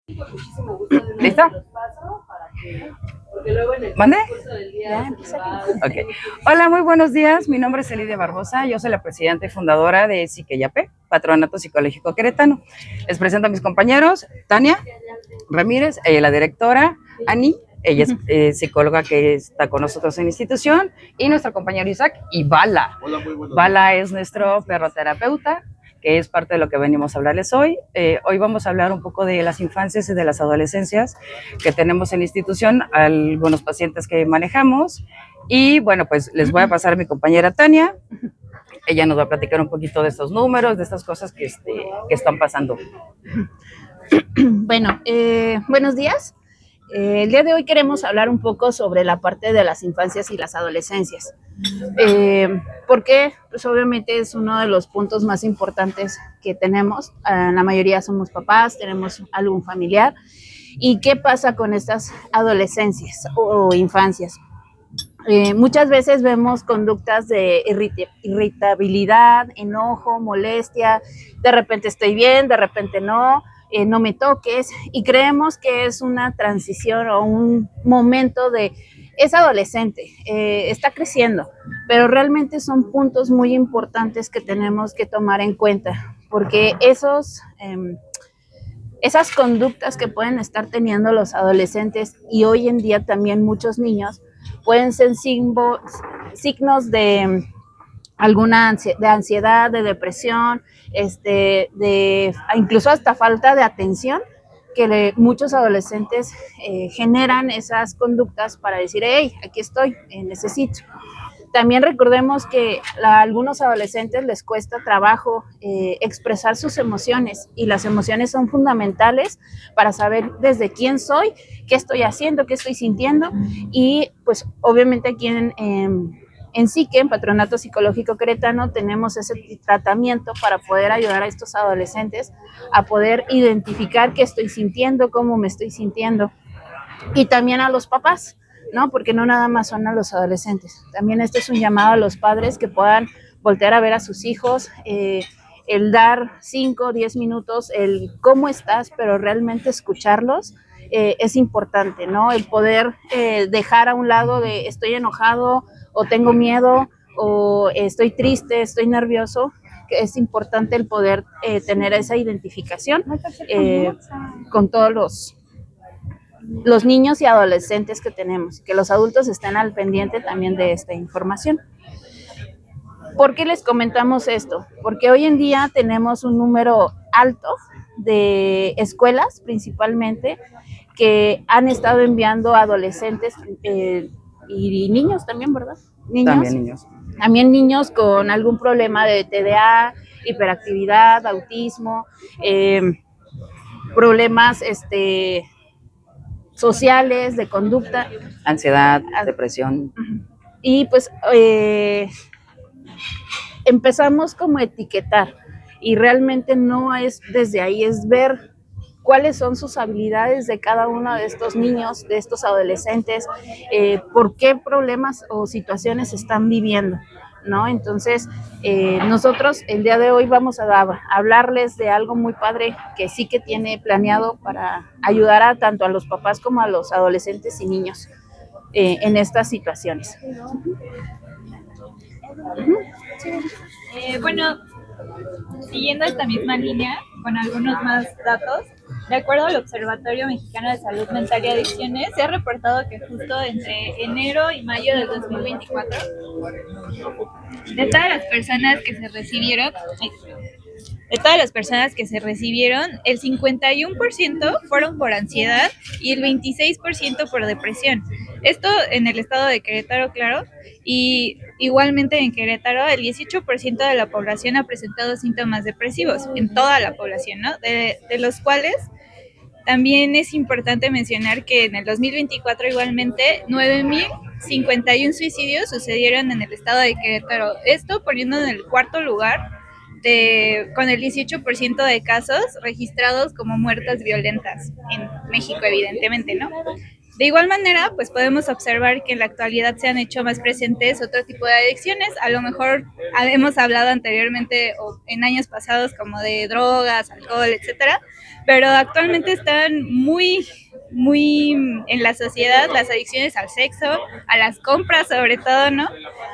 ¿Listo? ¿Mande? Ya, empieza. Ok. Hola, muy buenos días. Mi nombre es Elidia Barbosa. Yo soy la presidenta y fundadora de Siqueyape, Patronato Psicológico Queretano. Les presento a mis compañeros, Tania Ramírez, la directora, Ani, ella es psicóloga que está con nosotros en la institución, y nuestro compañero Isaac, y Bala. Hola, muy buenos Bala es nuestro perroterapeuta, que es parte de lo que venimos a hablarles hoy. Hoy vamos a hablar un poco de las infancias y de las adolescencias que tenemos en la institución, algunos pacientes que manejamos, y bueno, pues les voy a pasar a mi compañera Tania. Ella nos va a platicar un poquito de estos números, de estas cosas que están pasando. Bueno, buenos días. El día de hoy queremos hablar un poco sobre la parte de las infancias y las adolescencias. Porque pues obviamente es uno de los puntos más importantes que tenemos. La mayoría somos papás, tenemos algún familiar. ¿Y qué pasa con estas adolescencias o infancias? Muchas veces vemos conductas de irritabilidad, enojo, molestia, de repente estoy bien, de repente no, no me toques, y creemos que es una transición o un momento de, es adolescente, está creciendo, pero realmente son puntos muy importantes que tenemos que tomar en cuenta, porque esas conductas que pueden estar teniendo los adolescentes y hoy en día también muchos niños pueden ser signos de alguna ansiedad, de depresión, incluso hasta falta de atención, que muchos adolescentes generan esas conductas para decir, hey, aquí estoy, necesito. También recordemos que a algunos adolescentes les cuesta trabajo expresar sus emociones, y las emociones son fundamentales para saber desde quién soy, qué estoy haciendo, qué estoy sintiendo, y pues obviamente aquí en Psique, en Patronato Psicológico Queretano, tenemos ese tratamiento para poder ayudar a estos adolescentes a poder identificar qué estoy sintiendo, cómo me estoy sintiendo, y también a los papás, ¿no? Porque no nada más son a los adolescentes. También este es un llamado a los padres que puedan voltear a ver a sus hijos, el dar 5 o 10 minutos, el cómo estás, pero realmente escucharlos es importante, ¿no? El poder dejar a un lado de estoy enojado o tengo miedo o estoy triste, estoy nervioso, que es importante el poder tener esa identificación con todos los niños y adolescentes que tenemos, que los adultos estén al pendiente también de esta información. ¿Por qué les comentamos esto? Porque hoy en día tenemos un número alto de escuelas, principalmente, que han estado enviando adolescentes y niños también, ¿verdad? También niños con algún problema de TDA, hiperactividad, autismo, problemas sociales, de conducta. Ansiedad, depresión. Y pues empezamos como a etiquetar, y realmente no es desde ahí, es ver cuáles son sus habilidades de cada uno de estos niños, de estos adolescentes, por qué problemas o situaciones están viviendo, ¿no? Entonces, nosotros el día de hoy vamos a hablarles de algo muy padre que sí que tiene planeado para ayudar a tanto a los papás como a los adolescentes y niños en estas situaciones. Bueno, siguiendo esta misma línea, con algunos más datos, de acuerdo al Observatorio Mexicano de Salud Mental y Adicciones, se ha reportado que justo entre enero y mayo del 2024, de todas las personas que se recibieron, el 51% fueron por ansiedad y el 26% por depresión. Esto en el estado de Querétaro, claro, y igualmente en Querétaro el 18% de la población ha presentado síntomas depresivos, en toda la población, ¿no? De los cuales también es importante mencionar que en el 2024 igualmente 9,051 suicidios sucedieron en el estado de Querétaro, esto poniendo en el cuarto lugar con el 18% de casos registrados como muertes violentas en México, evidentemente, ¿no? De igual manera, pues podemos observar que en la actualidad se han hecho más presentes otro tipo de adicciones. A lo mejor hemos hablado anteriormente o en años pasados como de drogas, alcohol, etcétera, pero actualmente están muy en la sociedad las adicciones al sexo, a las compras sobre todo, ¿no?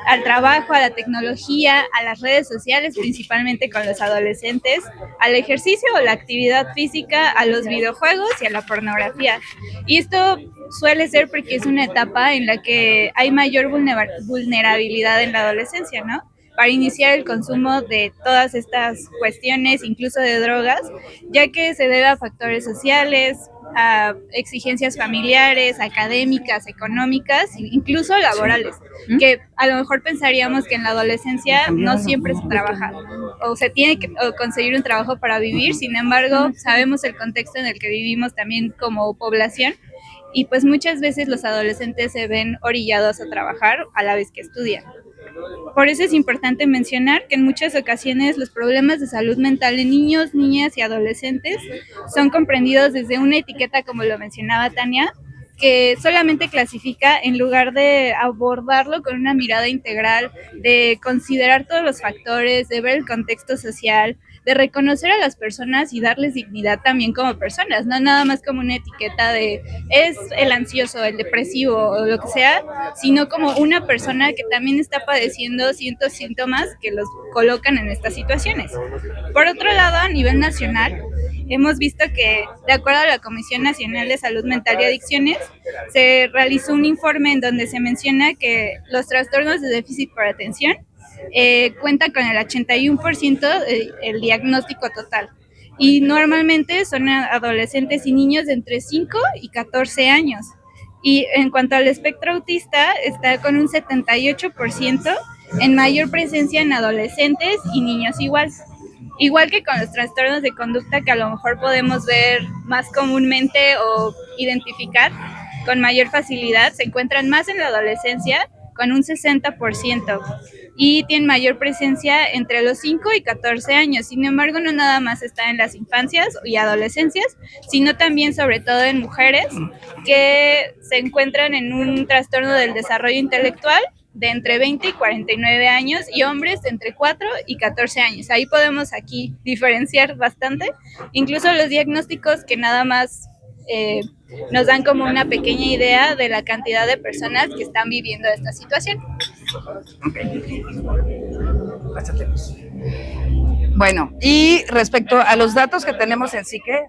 Al trabajo, a la tecnología, a las redes sociales, principalmente con los adolescentes, al ejercicio o la actividad física, a los videojuegos y a la pornografía. Y esto suele ser porque es una etapa en la que hay mayor vulnerabilidad en la adolescencia, ¿no? Para iniciar el consumo de todas estas cuestiones, incluso de drogas, ya que se debe a factores sociales, a exigencias familiares, académicas, económicas, incluso laborales, que a lo mejor pensaríamos que en la adolescencia no siempre se trabaja o se tiene que conseguir un trabajo para vivir, sin embargo, sabemos el contexto en el que vivimos también como población y pues muchas veces los adolescentes se ven orillados a trabajar a la vez que estudian. Por eso es importante mencionar que en muchas ocasiones los problemas de salud mental de niños, niñas y adolescentes son comprendidos desde una etiqueta, como lo mencionaba Tania, que solamente clasifica en lugar de abordarlo con una mirada integral, de considerar todos los factores, de ver el contexto social, de reconocer a las personas y darles dignidad también como personas, no nada más como una etiqueta de es el ansioso, el depresivo o lo que sea, sino como una persona que también está padeciendo ciertos síntomas que los colocan en estas situaciones. Por otro lado, a nivel nacional, hemos visto que, de acuerdo a la Comisión Nacional de Salud Mental y Adicciones, se realizó un informe en donde se menciona que los trastornos de déficit por atención cuentan con el 81% el diagnóstico total. Y normalmente son adolescentes y niños de entre 5 y 14 años. Y en cuanto al espectro autista, está con un 78% en mayor presencia en adolescentes y niños igual. Igual que con los trastornos de conducta que a lo mejor podemos ver más comúnmente o identificar con mayor facilidad, se encuentran más en la adolescencia con un 60% y tienen mayor presencia entre los 5 y 14 años. Sin embargo, no nada más está en las infancias y adolescencias, sino también sobre todo en mujeres que se encuentran en un trastorno del desarrollo intelectual de entre 20 y 49 años y hombres de entre 4 y 14 años. Ahí podemos aquí diferenciar bastante, incluso los diagnósticos que nada más nos dan como una pequeña idea de la cantidad de personas que están viviendo esta situación. Bueno, y respecto a los datos que tenemos en Psique,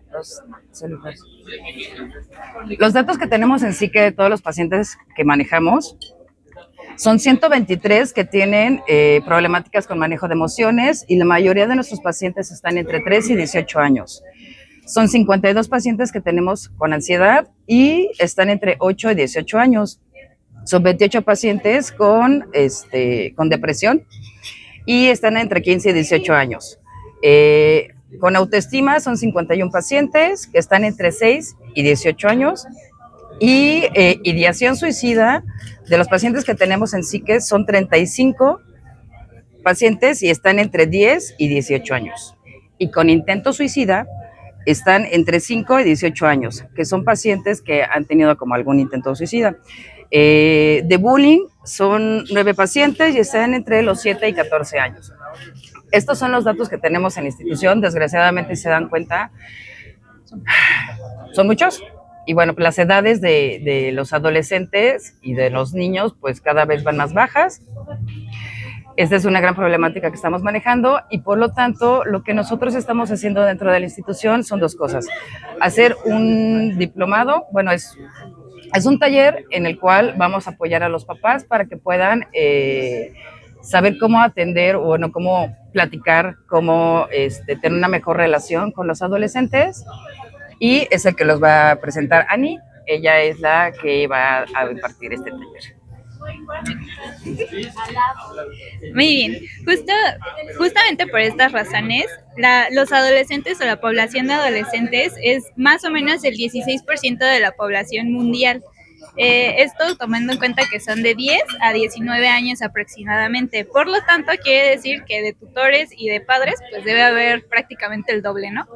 los datos que tenemos en Psique de todos los pacientes que manejamos, son 123 que tienen problemáticas con manejo de emociones y la mayoría de nuestros pacientes están entre 3 y 18 años. Son 52 pacientes que tenemos con ansiedad y están entre 8 y 18 años. Son 28 pacientes con depresión y están entre 15 y 18 años. Con autoestima son 51 pacientes que están entre 6 y 18 años. Y ideación suicida, de los pacientes que tenemos en Psique, son 35 pacientes y están entre 10 y 18 años. Y con intento suicida están entre 5 y 18 años, que son pacientes que han tenido como algún intento suicida. De bullying son 9 pacientes y están entre los 7 y 14 años. Estos son los datos que tenemos en la institución. Desgraciadamente, se dan cuenta, son muchos. Y bueno, las edades de los adolescentes y de los niños pues cada vez van más bajas. Esta es una gran problemática que estamos manejando y por lo tanto lo que nosotros estamos haciendo dentro de la institución son 2 cosas. Hacer un diplomado, bueno, es un taller en el cual vamos a apoyar a los papás para que puedan saber cómo atender o bueno, cómo platicar, cómo tener una mejor relación con los adolescentes. Y es el que los va a presentar Ani, ella es la que va a impartir este taller. Muy bien, justamente por estas razones, los adolescentes o la población de adolescentes es más o menos el 16% de la población mundial. Esto tomando en cuenta que son de 10 a 19 años aproximadamente. Por lo tanto, quiere decir que de tutores y de padres, pues debe haber prácticamente el doble, ¿no?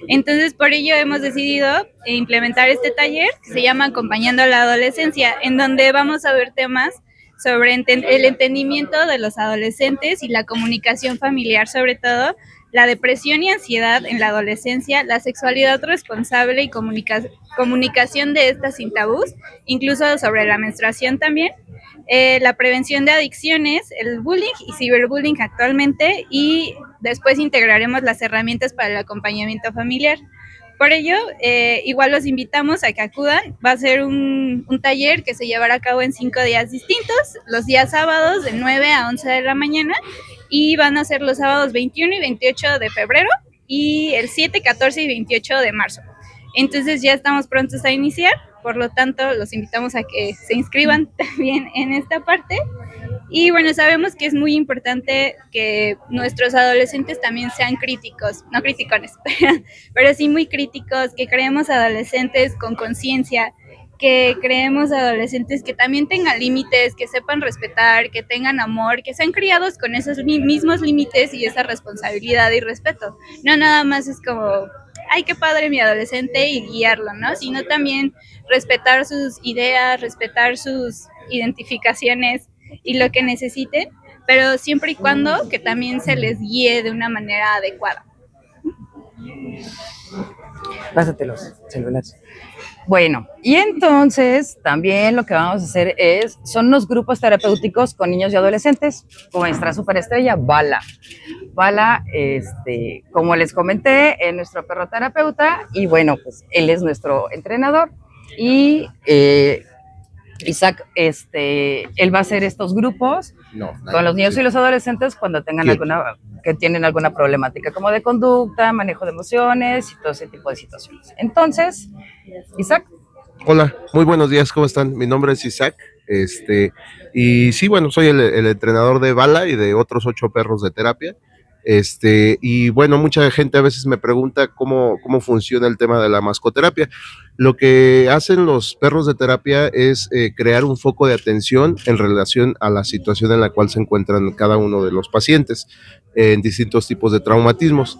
Entonces, por ello hemos decidido implementar este taller que se llama Acompañando a la Adolescencia, en donde vamos a ver temas sobre el entendimiento de los adolescentes y la comunicación familiar, sobre todo la depresión y ansiedad en la adolescencia, la sexualidad responsable y comunicación de estas sin tabús, incluso sobre la menstruación también, la prevención de adicciones, el bullying y ciberbullying actualmente, y después integraremos las herramientas para el acompañamiento familiar. Por ello, igual los invitamos a que acudan. Va a ser un taller que se llevará a cabo en 5 días distintos, los días sábados de 9 a 11 de la mañana, y van a ser los sábados 21 y 28 de febrero y el 7, 14 y 28 de marzo. Entonces ya estamos prontos a iniciar, por lo tanto los invitamos a que se inscriban también en esta parte. Y bueno, sabemos que es muy importante que nuestros adolescentes también sean críticos, no criticones, pero sí muy críticos, que creemos adolescentes con conciencia, que creemos adolescentes que también tengan límites, que sepan respetar, que tengan amor, que sean criados con esos mismos límites y esa responsabilidad y respeto. No nada más es como, ay, qué padre mi adolescente y guiarlo, ¿no? Sino también respetar sus ideas, respetar sus identificaciones y lo que necesiten, pero siempre y cuando que también se les guíe de una manera adecuada. Pásate los celulares. Bueno, y entonces también lo que vamos a hacer son unos grupos terapéuticos con niños y adolescentes, con nuestra superestrella Bala. Bala, como les comenté, es nuestro perro terapeuta y bueno, pues él es nuestro entrenador y Isaac, él va a hacer estos grupos con los niños y los adolescentes cuando tengan que tienen alguna problemática como de conducta, manejo de emociones y todo ese tipo de situaciones. Entonces, Isaac. Hola, muy buenos días, ¿cómo están? Mi nombre es Isaac, y sí, bueno, soy el entrenador de Bala y de otros 8 perros de terapia. Y bueno, mucha gente a veces me pregunta cómo funciona el tema de la mascoterapia. Lo que hacen los perros de terapia es crear un foco de atención en relación a la situación en la cual se encuentran cada uno de los pacientes en distintos tipos de traumatismos.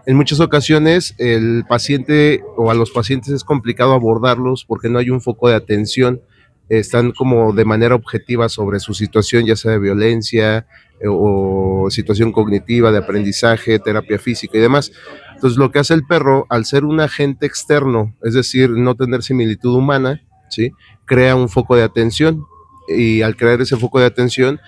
En muchas ocasiones el paciente o a los pacientes es complicado abordarlos porque no hay un foco de atención, están como de manera objetiva sobre su situación, ya sea de violencia o situación cognitiva, de aprendizaje, terapia física y demás. Entonces lo que hace el perro, al ser un agente externo, es decir, no tener similitud humana, ¿sí?, crea un foco de atención. Y al crear ese foco de atención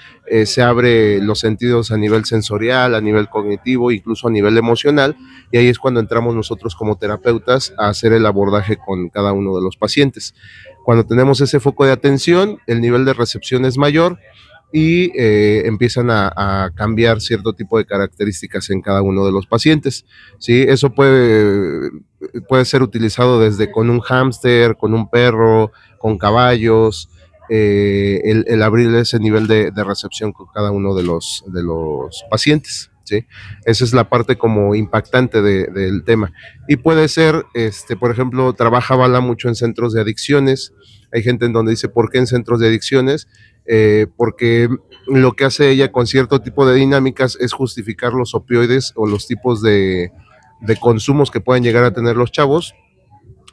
se abre los sentidos a nivel sensorial, a nivel cognitivo, incluso a nivel emocional, y ahí es cuando entramos nosotros como terapeutas a hacer el abordaje con cada uno de los pacientes. Cuando tenemos ese foco de atención, el nivel de recepción es mayor y empiezan a cambiar cierto tipo de características en cada uno de los pacientes, ¿sí? Eso puede ser utilizado desde con un hámster, con un perro, con caballos, el abrir ese nivel de recepción con cada uno de los pacientes, ¿sí? Esa es la parte como impactante del tema. Y puede ser, por ejemplo, trabaja Bala mucho en centros de adicciones. Hay gente en donde dice, ¿por qué en centros de adicciones? Porque lo que hace ella con cierto tipo de dinámicas es justificar los opioides o los tipos de consumos que pueden llegar a tener los chavos,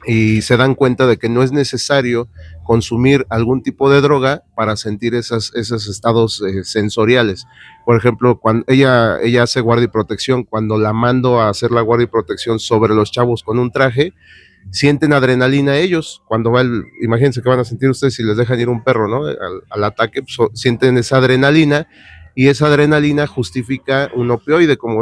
y se dan cuenta de que no es necesario consumir algún tipo de droga para sentir esos estados sensoriales. Por ejemplo, cuando ella hace guardia y protección, cuando la mando a hacer la guardia y protección sobre los chavos con un traje, sienten adrenalina ellos. Cuando imagínense que van a sentir ustedes si les dejan ir un perro, ¿no?, al ataque, pues, sienten esa adrenalina, y esa adrenalina justifica un opioide, como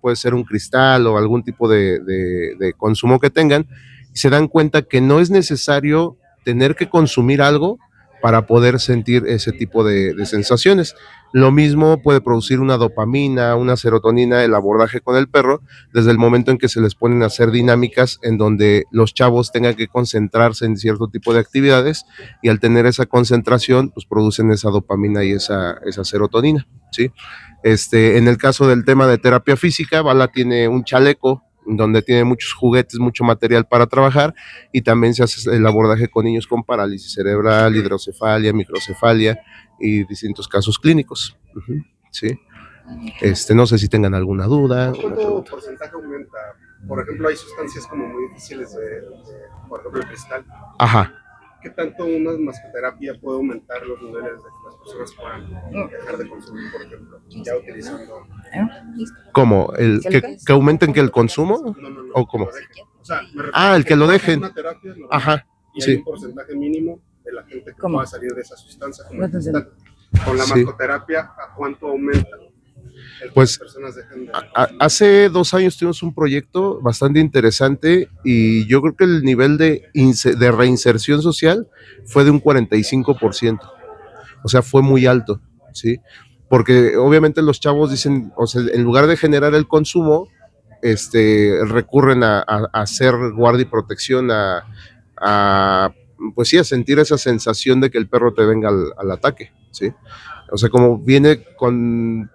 puede ser un cristal o algún tipo de consumo que tengan, y se dan cuenta que no es necesario tener que consumir algo para poder sentir ese tipo de sensaciones. Lo mismo puede producir una dopamina, una serotonina, el abordaje con el perro, desde el momento en que se les ponen a hacer dinámicas en donde los chavos tengan que concentrarse en cierto tipo de actividades, y al tener esa concentración, pues producen esa dopamina y esa serotonina, ¿sí? En el caso del tema de terapia física, Bala tiene un chaleco donde tiene muchos juguetes, mucho material para trabajar, y también se hace el abordaje con niños con parálisis cerebral, hidrocefalia, microcefalia y distintos casos clínicos. Sí. No sé si tengan alguna duda. ¿Cuánto porcentaje aumenta? Por ejemplo, hay sustancias como muy difíciles por ejemplo, el cristal. Ajá. ¿Qué tanto una mascoterapia puede aumentar los niveles de que las personas puedan dejar de consumir, por ejemplo, ya utilizando? ¿Cómo? ¿Que aumenten que el consumo? No. ¿O cómo? O sea, me refiero el que lo dejen. Una terapia normal, Ajá. y Sí. hay un porcentaje mínimo de la gente que pueda salir de esa sustancia como el No te cristal. Con la Sí. mascoterapia, ¿a cuánto aumenta? Pues, las personas dejan de... hace 2 años tuvimos un proyecto bastante interesante y yo creo que el nivel de reinserción social fue de un 45%. O sea, fue muy alto, ¿sí? Porque obviamente los chavos dicen, o sea, en lugar de generar el consumo, recurren a hacer guardia y protección, pues sí, a sentir esa sensación de que el perro te venga al ataque, ¿sí? O sea, como viene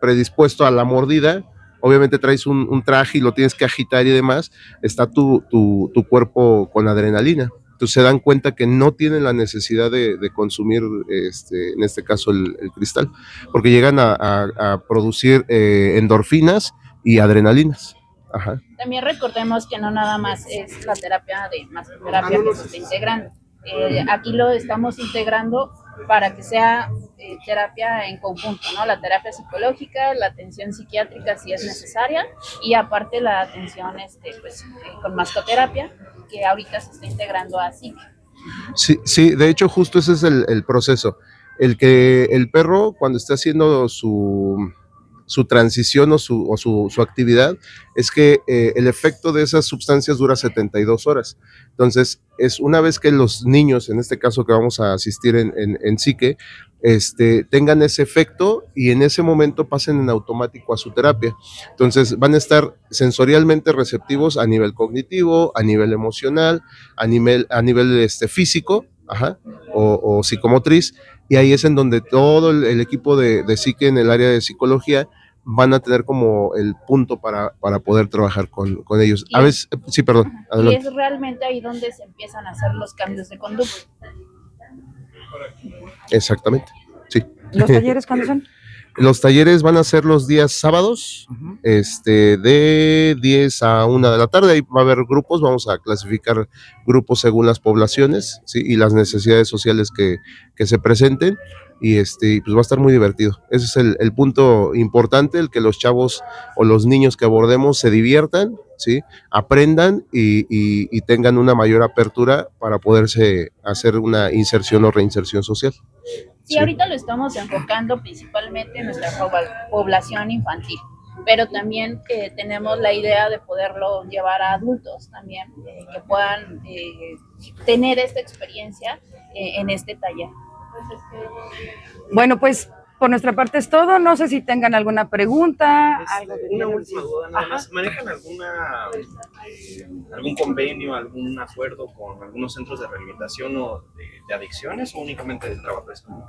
predispuesto a la mordida, obviamente traes un traje y lo tienes que agitar y demás, está tu cuerpo con adrenalina. Entonces se dan cuenta que no tienen la necesidad de consumir, en este caso, el cristal, porque llegan a producir endorfinas y adrenalinas. Ajá. También recordemos que no nada más es la terapia de mascoterapia que se está integrando. Aquí lo estamos integrando para que sea terapia en conjunto, ¿no? La terapia psicológica, la atención psiquiátrica si es necesaria, y aparte la atención con mascoterapia, que ahorita se está integrando así. Sí, de hecho justo ese es el proceso. El que el perro, cuando está haciendo su transición o su actividad, es que el efecto de esas sustancias dura 72 horas. Entonces, es una vez que los niños, en este caso que vamos a asistir en psique, tengan ese efecto y en ese momento pasen en automático a su terapia. Entonces, van a estar sensorialmente receptivos a nivel cognitivo, a nivel emocional, a nivel físico, ajá, o psicomotriz, y ahí es en donde todo el equipo de psique en el área de psicología van a tener como el punto para poder trabajar con ellos. A veces, sí, perdón, adelante. Y es realmente ahí donde se empiezan a hacer los cambios de conducta. Exactamente, sí. ¿Los talleres cuándo son? Los talleres van a ser los días sábados, de 10 a 1 de la tarde. Ahí va a haber grupos, vamos a clasificar grupos según las poblaciones, ¿sí? Y las necesidades sociales que se presenten. Y pues va a estar muy divertido. Ese es el punto importante, el que los chavos o los niños que abordemos se diviertan, ¿sí? Aprendan y tengan una mayor apertura para poderse hacer una inserción o reinserción social. Sí, ahorita lo estamos enfocando principalmente en nuestra población infantil, pero también tenemos la idea de poderlo llevar a adultos también, que puedan tener esta experiencia en este taller. Bueno, pues por nuestra parte es todo. No sé si tengan alguna pregunta. Una última duda nada más. ¿Manejan algún convenio, algún acuerdo con algunos centros de rehabilitación o de adicciones, o únicamente del trabajo? Es como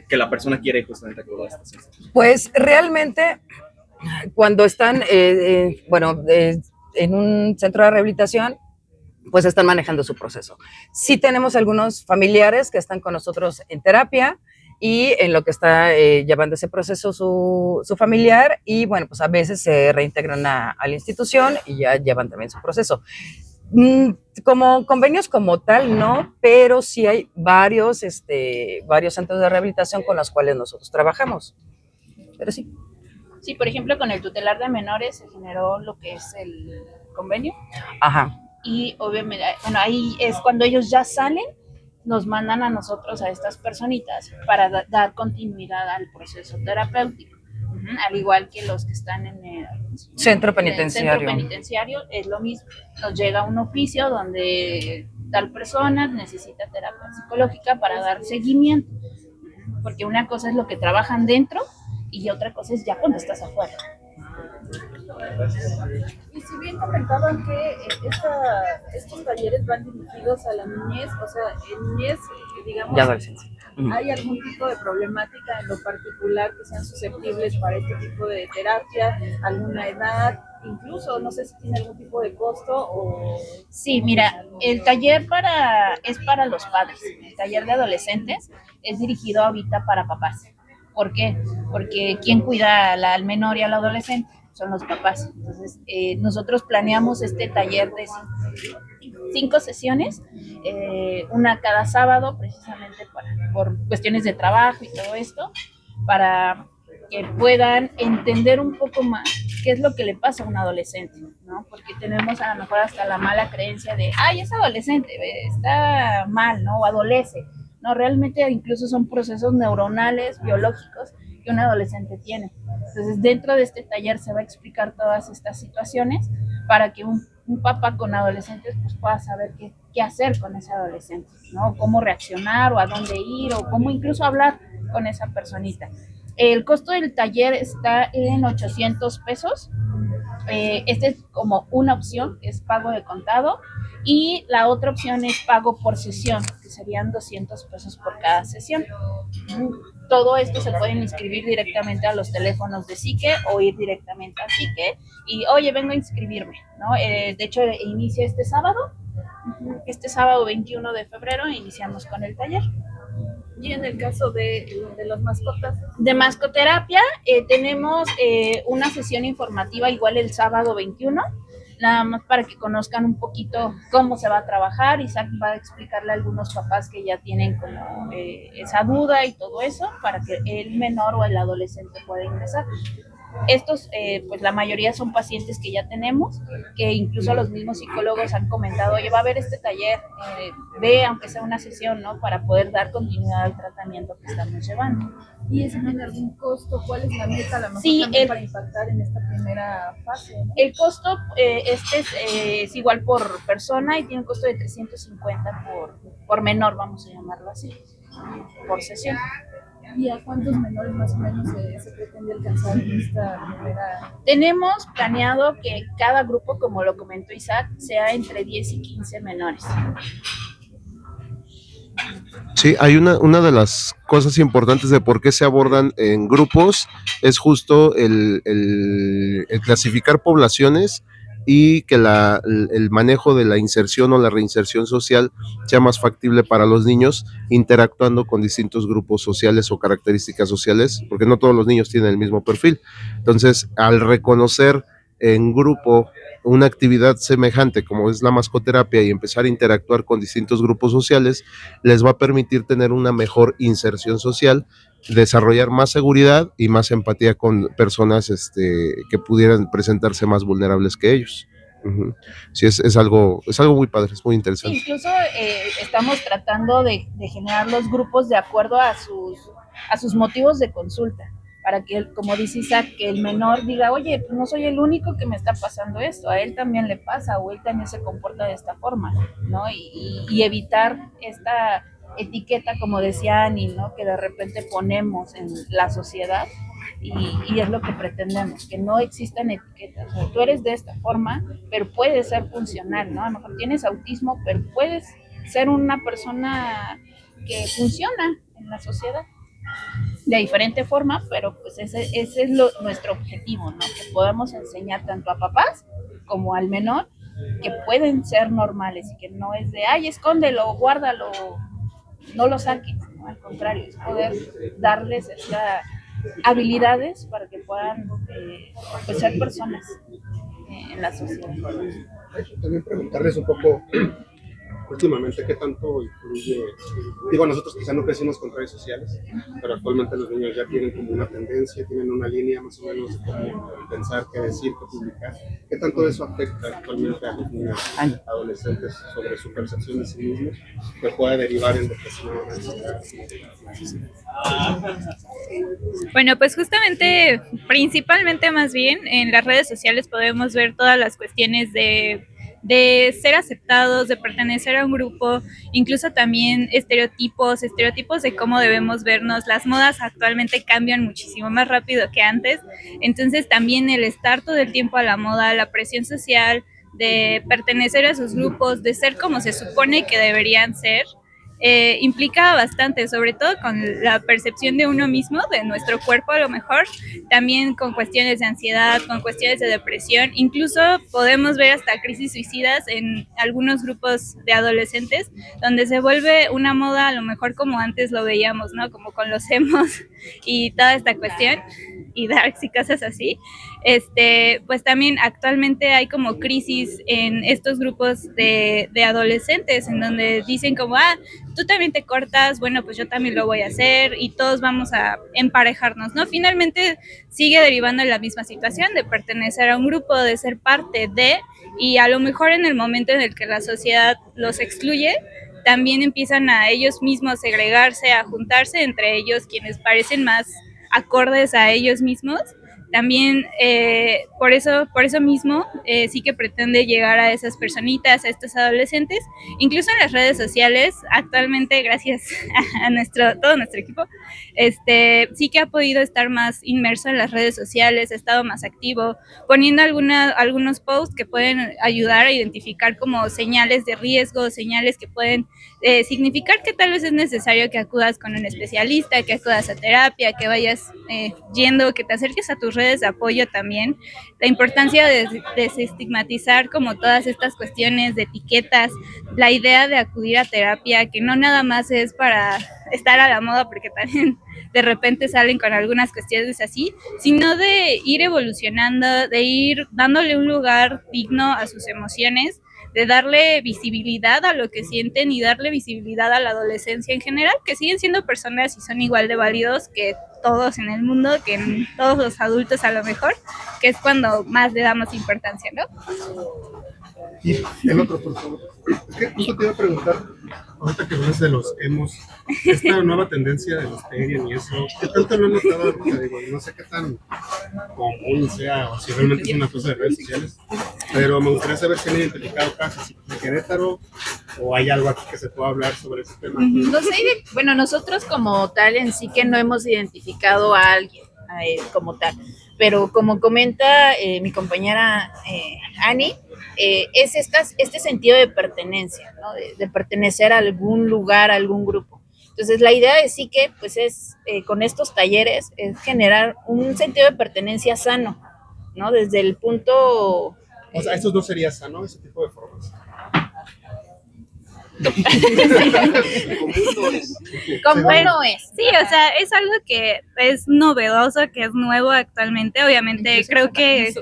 que la persona quiere justamente acudir a estas instituciones. Pues realmente cuando están en un centro de rehabilitación, pues están manejando su proceso. Sí tenemos algunos familiares que están con nosotros en terapia y en lo que está llevando ese proceso su familiar, y bueno, pues a veces se reintegran a la institución y ya llevan también su proceso. Como convenios como tal, no, pero sí hay varios centros de rehabilitación con los cuales nosotros trabajamos. Pero sí. Sí, por ejemplo, con el tutelar de menores se generó lo que es el convenio. Ajá. Y obviamente, bueno, ahí es cuando ellos ya salen, nos mandan a nosotros, a estas personitas, para dar continuidad al proceso terapéutico. Al igual que los que están en el centro penitenciario. Es lo mismo. Nos llega un oficio donde tal persona necesita terapia psicológica para dar seguimiento. Porque una cosa es lo que trabajan dentro y otra cosa es ya cuando estás afuera. Y si bien comentaban que estos talleres van dirigidos a la niñez, o sea, en niñez, digamos, y adolescencia. ¿Hay algún tipo de problemática en lo particular que sean susceptibles para este tipo de terapia, alguna edad? incluso no sé si tiene algún tipo de costo o... Sí, mira, el taller es para los padres. El taller de adolescentes es dirigido ahorita para papás. ¿Por qué? Porque ¿quién cuida al menor y al adolescente? Son los papás. Entonces, nosotros planeamos este taller de 5 sesiones, una cada sábado, precisamente por cuestiones de trabajo y todo esto, para que puedan entender un poco más qué es lo que le pasa a un adolescente, ¿no? Porque tenemos a lo mejor hasta la mala creencia de, ay, es adolescente, está mal, ¿no? O adolece. No, realmente incluso son procesos neuronales, biológicos que un adolescente tiene. Entonces, dentro de este taller se va a explicar todas estas situaciones para que un papá con adolescentes pues pueda saber qué hacer con ese adolescente, ¿no? Cómo reaccionar o a dónde ir o cómo incluso hablar con esa personita. El costo del taller está en 800 pesos. Este es como una opción, es pago de contado, y la otra opción es pago por sesión, que serían 200 pesos por cada sesión. Todo esto se pueden inscribir directamente a los teléfonos de Psique o ir directamente a Psique y, oye, vengo a inscribirme, ¿no? De hecho, inicia este sábado 21 de febrero, iniciamos con el taller. Y en el caso de las mascotas. De mascoterapia, tenemos una sesión informativa igual el sábado 21, nada más para que conozcan un poquito cómo se va a trabajar. Isaac va a explicarle a algunos papás que ya tienen como esa duda y todo eso, para que el menor o el adolescente pueda ingresar. Estos, pues la mayoría son pacientes que ya tenemos, que incluso los mismos psicólogos han comentado, oye, va a haber este taller, ve aunque sea una sesión, ¿no? Para poder dar continuidad al tratamiento que estamos llevando. ¿Y eso tiene algún costo? ¿Cuál es la meta a lo mejor Sí, para impactar en esta primera fase, ¿no? El costo, es igual por persona y tiene un costo de 350 por menor, vamos a llamarlo así, por sesión. ¿Y a cuántos menores más o menos se pretende alcanzar en esta primera? Tenemos planeado que cada grupo, como lo comentó Isaac, sea entre 10 y 15 menores. Sí, hay una de las cosas importantes de por qué se abordan en grupos, es justo el clasificar poblaciones y que el manejo de la inserción o la reinserción social sea más factible para los niños, interactuando con distintos grupos sociales o características sociales, porque no todos los niños tienen el mismo perfil. Entonces, al reconocer en grupo una actividad semejante como es la mascoterapia y empezar a interactuar con distintos grupos sociales, les va a permitir tener una mejor inserción social, desarrollar más seguridad y más empatía con personas que pudieran presentarse más vulnerables que ellos. Uh-huh. Sí, es algo muy padre, es muy interesante. Sí, incluso estamos tratando de generar los grupos de acuerdo a sus motivos de consulta, para que, como dice Isaac, que el menor diga, oye, pues no soy el único que me está pasando esto, a él también le pasa, o él también se comporta de esta forma, ¿no? Y evitar esta etiqueta, como decía Ani, ¿no? Que de repente ponemos en la sociedad, y es lo que pretendemos, que no existan etiquetas. O sea, tú eres de esta forma, pero puedes ser funcional, ¿no? A lo mejor tienes autismo, pero puedes ser una persona que funciona en la sociedad de diferente forma, pero pues ese es nuestro objetivo, ¿no? Que podamos enseñar tanto a papás como al menor que pueden ser normales y que no es de, ay, escóndelo, guárdalo, no lo saques, ¿no? Al contrario, es poder darles estas habilidades para que puedan pues ser personas en la sociedad. También preguntarles un poco últimamente qué tanto influye, digo, nosotros quizá no crecimos con redes sociales, pero actualmente los niños ya tienen como una tendencia, tienen una línea más o menos de cómo pensar, qué decir, qué publicar. ¿Qué tanto eso afecta actualmente a los niños adolescentes sobre su percepción de sí mismos, que puede derivar en depresión, ansiedad? Bueno, pues justamente, principalmente más bien, en las redes sociales podemos ver todas las cuestiones de ser aceptados, de pertenecer a un grupo, incluso también estereotipos de cómo debemos vernos. Las modas actualmente cambian muchísimo más rápido que antes, entonces también el estar todo el tiempo a la moda, la presión social de pertenecer a sus grupos, de ser como se supone que deberían ser, implica bastante, sobre todo con la percepción de uno mismo, de nuestro cuerpo a lo mejor, también con cuestiones de ansiedad, con cuestiones de depresión, incluso podemos ver hasta crisis suicidas en algunos grupos de adolescentes, donde se vuelve una moda a lo mejor como antes lo veíamos, ¿no? Como con los emos y toda esta cuestión, y darks y cosas así. Pues también actualmente hay como crisis en estos grupos de adolescentes, en donde dicen como, tú también te cortas, bueno, pues yo también lo voy a hacer y todos vamos a emparejarnos, ¿no? Finalmente sigue derivando en la misma situación de pertenecer a un grupo, de ser parte de, y a lo mejor en el momento en el que la sociedad los excluye, también empiezan a ellos mismos segregarse, a juntarse entre ellos quienes parecen más acordes a ellos mismos. También por eso mismo sí que pretende llegar a esas personitas, a estos adolescentes, incluso en las redes sociales. Actualmente, gracias a todo nuestro equipo, sí que ha podido estar más inmerso en las redes sociales, ha estado más activo, poniendo algunos posts que pueden ayudar a identificar como señales de riesgo, señales que pueden significar que tal vez es necesario que acudas con un especialista, que acudas a terapia, que vayas yendo, que te acerques a tus redes de apoyo también. La importancia de desestigmatizar como todas estas cuestiones de etiquetas, la idea de acudir a terapia, que no nada más es para estar a la moda, porque también de repente salen con algunas cuestiones así, sino de ir evolucionando, de ir dándole un lugar digno a sus emociones, de darle visibilidad a lo que sienten y darle visibilidad a la adolescencia en general, que siguen siendo personas y son igual de válidos que todos en el mundo, que en todos los adultos a lo mejor, que es cuando más le damos importancia, ¿no? Y el otro, por favor. Es que justo te iba a preguntar, ahorita que hablas de los emos, esta nueva tendencia de los Terian y eso, ¿qué tanto lo he notado? Porque digo, no sé qué tan común sea o si realmente es una cosa de redes sociales, pero me gustaría saber si han identificado casos de Querétaro o hay algo aquí que se pueda hablar sobre ese tema. No sé, bueno, nosotros como tal en sí que no hemos identificado a alguien como tal, pero como comenta mi compañera Ani, es este sentido de pertenencia, ¿no? De pertenecer a algún lugar, a algún grupo. Entonces la idea de sí que pues es con estos talleres es generar un sentido de pertenencia sano, ¿no? Desde el punto... O sea, ¿esto no sería sano, ese tipo de formas? ¿Cómo no es? Sí, o sea, es algo que es novedoso, que es nuevo actualmente. Obviamente, incluso creo que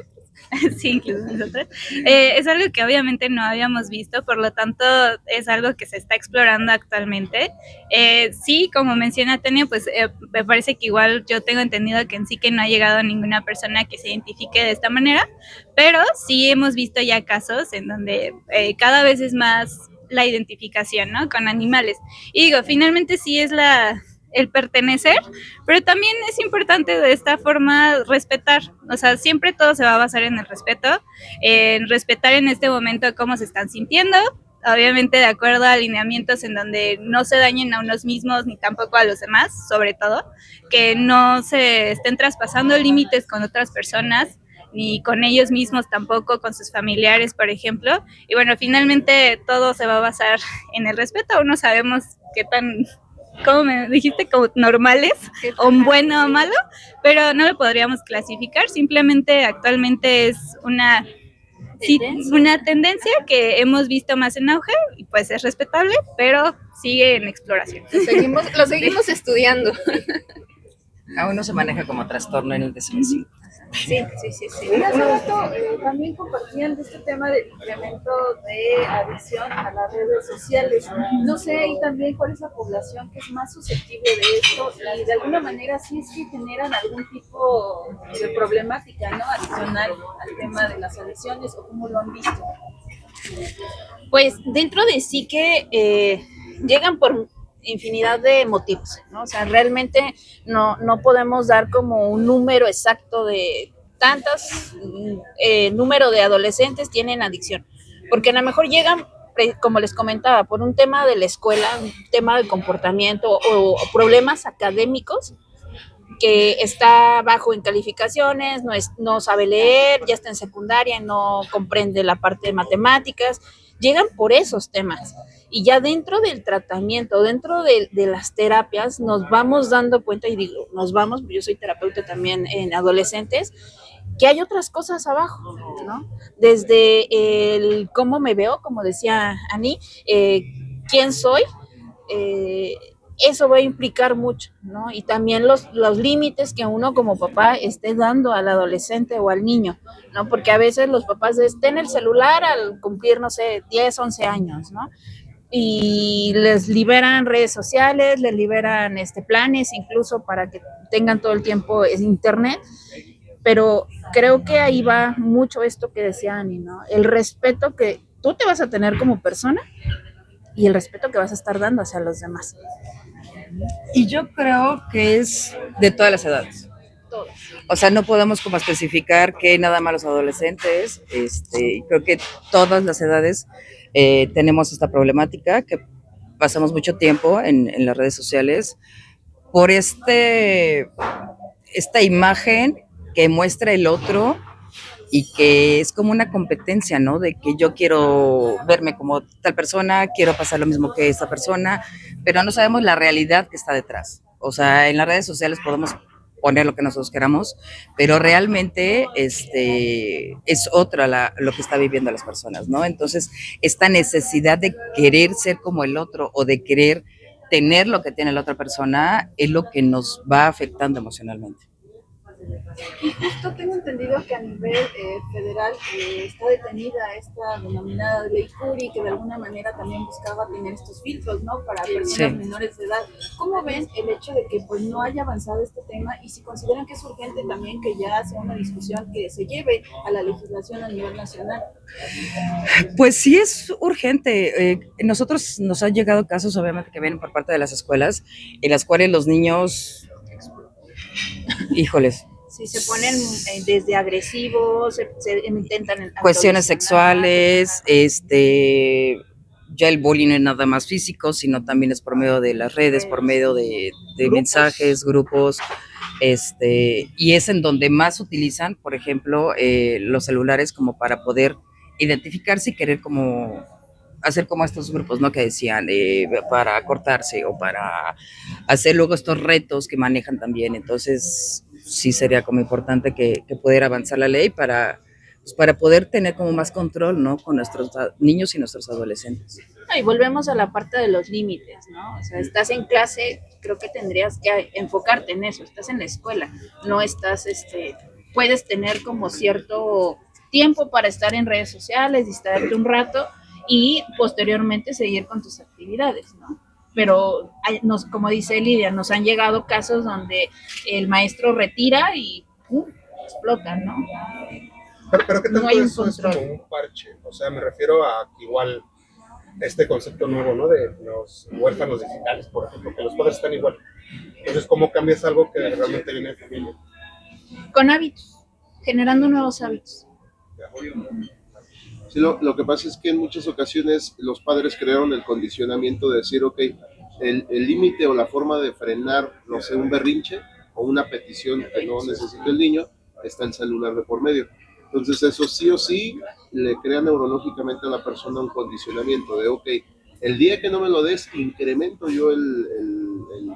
sí, incluso nosotros. Es algo que obviamente no habíamos visto, por lo tanto, es algo que se está explorando actualmente. Sí, como menciona Tania, pues me parece que igual yo tengo entendido que en sí que no ha llegado ninguna persona que se identifique de esta manera, pero sí hemos visto ya casos en donde cada vez es más la identificación, ¿no? Con animales. Y digo, finalmente sí es el pertenecer, pero también es importante de esta forma respetar, o sea, siempre todo se va a basar en el respeto, en respetar en este momento cómo se están sintiendo, obviamente de acuerdo a alineamientos en donde no se dañen a unos mismos ni tampoco a los demás, sobre todo, que no se estén traspasando límites con otras personas, ni con ellos mismos tampoco, con sus familiares, por ejemplo. Y bueno, finalmente todo se va a basar en el respeto. Aún no sabemos qué tan, ¿cómo me dijiste? Como normales, o bueno o malo, pero no lo podríamos clasificar. Simplemente actualmente es una tendencia que hemos visto más en auge y pues es respetable, pero sigue en exploración. Lo seguimos estudiando. Aún no se maneja como trastorno en el DSM-5. Sí. Y hace rato también compartían de este tema del incremento de adicción a las redes sociales. No sé, y también cuál es la población que es más susceptible de esto y de alguna manera sí es que generan algún tipo de problemática, ¿no? Adicional al tema de las adicciones o cómo lo han visto. Pues dentro de sí que llegan por infinidad de motivos, ¿no? O sea, realmente no podemos dar como un número exacto de tantos número de adolescentes tienen adicción, porque a lo mejor llegan, como les comentaba, por un tema de la escuela, un tema de comportamiento o problemas académicos, que está bajo en calificaciones, no sabe leer, ya está en secundaria, no comprende la parte de matemáticas, llegan por esos temas. Y ya dentro del tratamiento, dentro de las terapias, nos vamos dando cuenta, y digo, nos vamos, yo soy terapeuta también en adolescentes, que hay otras cosas abajo, ¿no? Desde el cómo me veo, como decía Ani, quién soy, eh, eso va a implicar mucho, ¿no? Y también los límites que uno como papá esté dando al adolescente o al niño, ¿no? Porque a veces los papás estén el celular al cumplir, no sé, 10, 11 años, ¿no? Y les liberan redes sociales, les liberan planes incluso para que tengan todo el tiempo internet, pero creo que ahí va mucho esto que decía Ani, ¿no? El respeto que tú te vas a tener como persona y el respeto que vas a estar dando hacia los demás. Y yo creo que es de todas las edades. Todo. O sea, no podemos como especificar que nada más los adolescentes, creo que todas las edades tenemos esta problemática, que pasamos mucho tiempo en las redes sociales por esta imagen que muestra el otro y que es como una competencia, ¿no? De que yo quiero verme como tal persona, quiero pasar lo mismo que esta persona, pero no sabemos la realidad que está detrás. O sea, en las redes sociales podemos poner lo que nosotros queramos, pero realmente es otra lo que está viviendo las personas, ¿no? Entonces, esta necesidad de querer ser como el otro o de querer tener lo que tiene la otra persona es lo que nos va afectando emocionalmente. Y justo tengo entendido que a nivel federal está detenida esta denominada ley Curi, que de alguna manera también buscaba tener estos filtros, ¿no? Para personas Sí. menores de edad. ¿Cómo ven el hecho de que pues no haya avanzado este tema y si consideran que es urgente también que ya sea una discusión que se lleve a la legislación a nivel nacional? Pues sí es urgente. Nosotros nos han llegado casos, obviamente, que vienen por parte de las escuelas, en las cuales los niños, híjoles, Si se ponen desde agresivos, se intentan cuestiones autolesionar. sexuales, ya el bullying no es nada más físico, sino también es por medio de las redes, por medio de mensajes, grupos, y es en donde más utilizan, por ejemplo, los celulares como para poder identificarse y querer como hacer como estos grupos, ¿no? Que decían para cortarse o para hacer luego estos retos que manejan también. Entonces, sí sería como importante que pudiera avanzar la ley pues, para poder tener como más control, ¿no? Con nuestros niños y nuestros adolescentes. Y volvemos a la parte de los límites, ¿no? O sea, estás en clase, creo que tendrías que enfocarte en eso, estás en la escuela, no estás, puedes tener como cierto tiempo para estar en redes sociales, distraerte un rato y posteriormente seguir con tus actividades, ¿no? Pero como dice Lidia, nos han llegado casos donde el maestro retira y ¡pum!, explota, ¿no? Pero ¿qué tanto No hay un eso es control. como un parche? O sea, me refiero a que igual este concepto nuevo, ¿no? De los huérfanos digitales, por ejemplo, que los padres están igual. Entonces, ¿cómo cambias algo que realmente viene de familia? Con hábitos, generando nuevos hábitos. Sí, lo que pasa es que en muchas ocasiones los padres crearon el condicionamiento de decir, ok, el límite o la forma de frenar, no sé, un berrinche o una petición que no necesita el niño, está el celular de por medio. Entonces eso sí o sí le crea neurológicamente a la persona un condicionamiento de, ok, el día que no me lo des, incremento yo el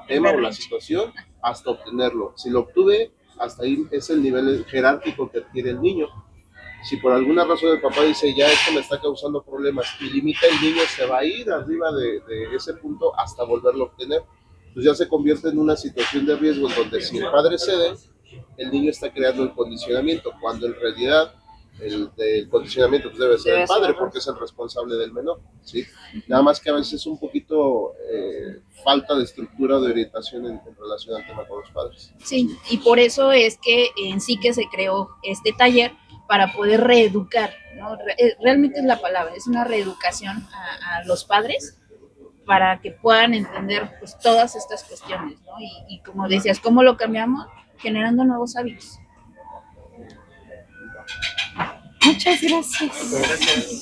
tema o la situación hasta obtenerlo. Si lo obtuve, hasta ahí es el nivel jerárquico que adquiere el niño. Si por alguna razón el papá dice, ya esto me está causando problemas y limita, el niño se va a ir arriba de ese punto hasta volverlo a obtener. Entonces ya se convierte en una situación de riesgo en donde si el padre cede, el niño está creando el condicionamiento, cuando en realidad el condicionamiento pues debe ser el padre porque es el responsable del menor, ¿sí? Nada más que a veces es un poquito falta de estructura o de orientación en relación al tema con los padres. Sí, y por eso es que en sí que se creó este taller para poder reeducar, ¿no? Realmente es la palabra, es una reeducación a los padres para que puedan entender pues todas estas cuestiones, ¿no? Y como decías, ¿cómo lo cambiamos? Generando nuevos hábitos. Muchas gracias. Gracias.